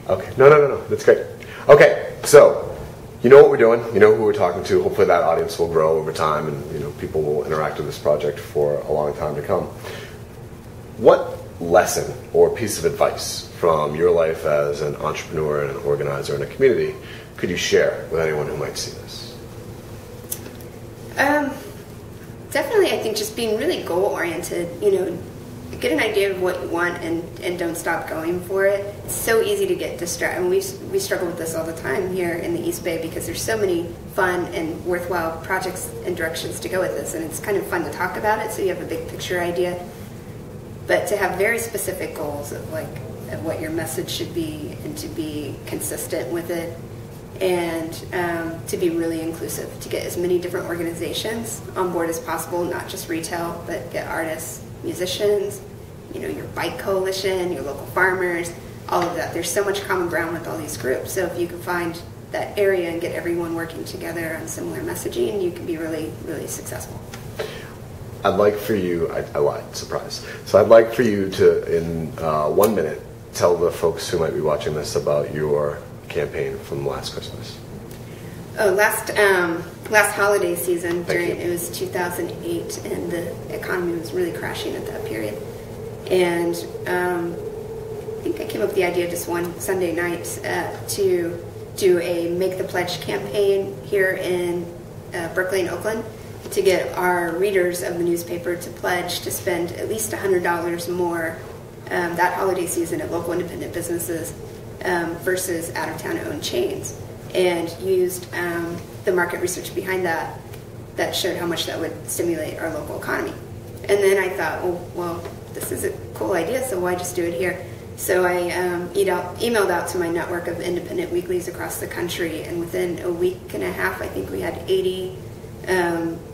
Okay. No. That's great. Okay, so you know what we're doing. You know who we're talking to. Hopefully that audience will grow over time, and people will interact with this project for a long time to come. What lesson or piece of advice from your life as an entrepreneur and an organizer in a community could you share with anyone who might see this? Definitely, I think just being really goal-oriented, get an idea of what you want and don't stop going for it. It's so easy to get distracted. We struggle with this all the time here in the East Bay because there's so many fun and worthwhile projects and directions to go with this, and it's kind of fun to talk about it so you have a big picture idea. But to have very specific goals of what your message should be and to be consistent with it, and to be really inclusive, to get as many different organizations on board as possible, not just retail, but get artists, musicians, your bike coalition, your local farmers, all of that. There's so much common ground with all these groups. So if you can find that area and get everyone working together on similar messaging, you can be really, really successful. I'd like for you, I lied, surprise. So I'd like for you to, in 1 minute, tell the folks who might be watching this about your campaign from last Christmas. Oh, last holiday season, it was 2008, and the economy was really crashing at that period. And I think I came up with the idea just one Sunday night to do a Make the Pledge campaign here in Berkeley and Oakland to get our readers of the newspaper to pledge to spend at least $100 more that holiday season at local independent businesses versus out-of-town owned chains, and used the market research behind that showed how much that would stimulate our local economy. And then I thought, oh, well, this is a cool idea, so why just do it here? So I emailed out to my network of independent weeklies across the country, and within a week and a half, I think we had 80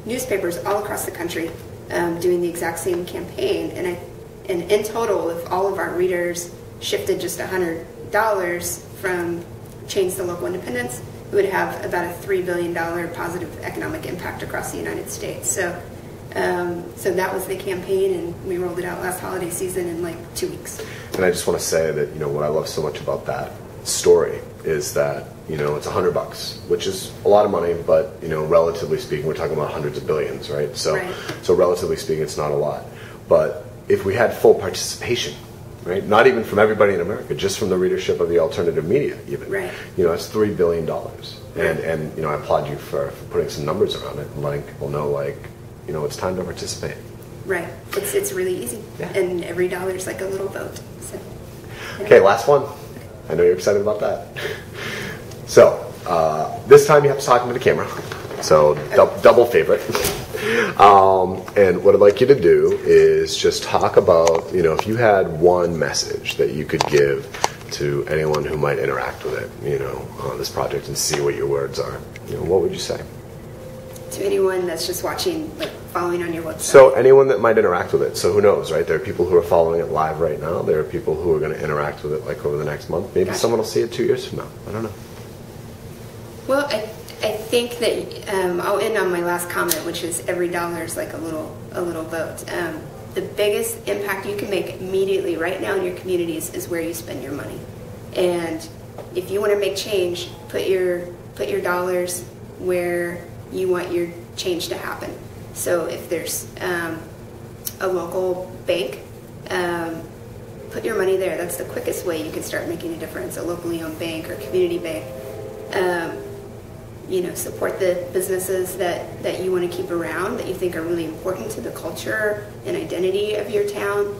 newspapers all across the country doing the exact same campaign. And in total, if all of our readers shifted just $100 from chains to local independents, we would have about a $3 billion positive economic impact across the United States. So that was the campaign, and we rolled it out last holiday season in 2 weeks. And I just want to say that what I love so much about that story is that it's $100, which is a lot of money, but relatively speaking, we're talking about hundreds of billions, right? So relatively speaking, it's not a lot. But if we had full participation, right? Not even from everybody in America, just from the readership of the alternative media, even. Right. That's $3 billion. And I applaud you for putting some numbers around it and letting people know, it's time to participate. Right. It's really easy. Yeah. And every dollar is like a little vote. So, yeah. Okay, last one. I know you're excited about that. So, this time you have to talk into the camera. So, double favorite. And what I'd like you to do is just talk about, if you had one message that you could give to anyone who might interact with it, on this project and see what your words are, what would you say? To anyone that's just watching, following on your website? So anyone that might interact with it. So who knows, right? There are people who are following it live right now. There are people who are going to interact with it over the next month. Maybe someone will see it 2 years from now. I don't know. Well, I think that I'll end on my last comment, which is every dollar is like a little vote. The biggest impact you can make immediately right now in your communities is where you spend your money. And if you want to make change, put your dollars where you want your change to happen. So if there's a local bank, put your money there. That's the quickest way you can start making a difference. A locally owned bank or community bank. Support the businesses that you want to keep around, that you think are really important to the culture and identity of your town.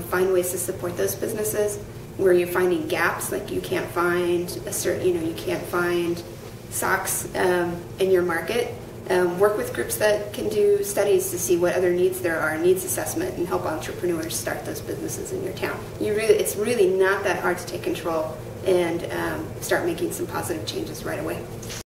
Find ways to support those businesses. Where you're finding gaps, like you can't find you can't find socks in your market. Work with groups that can do studies to see what other needs there are, needs assessment, and help entrepreneurs start those businesses in your town. It's really not that hard to take control and start making some positive changes right away.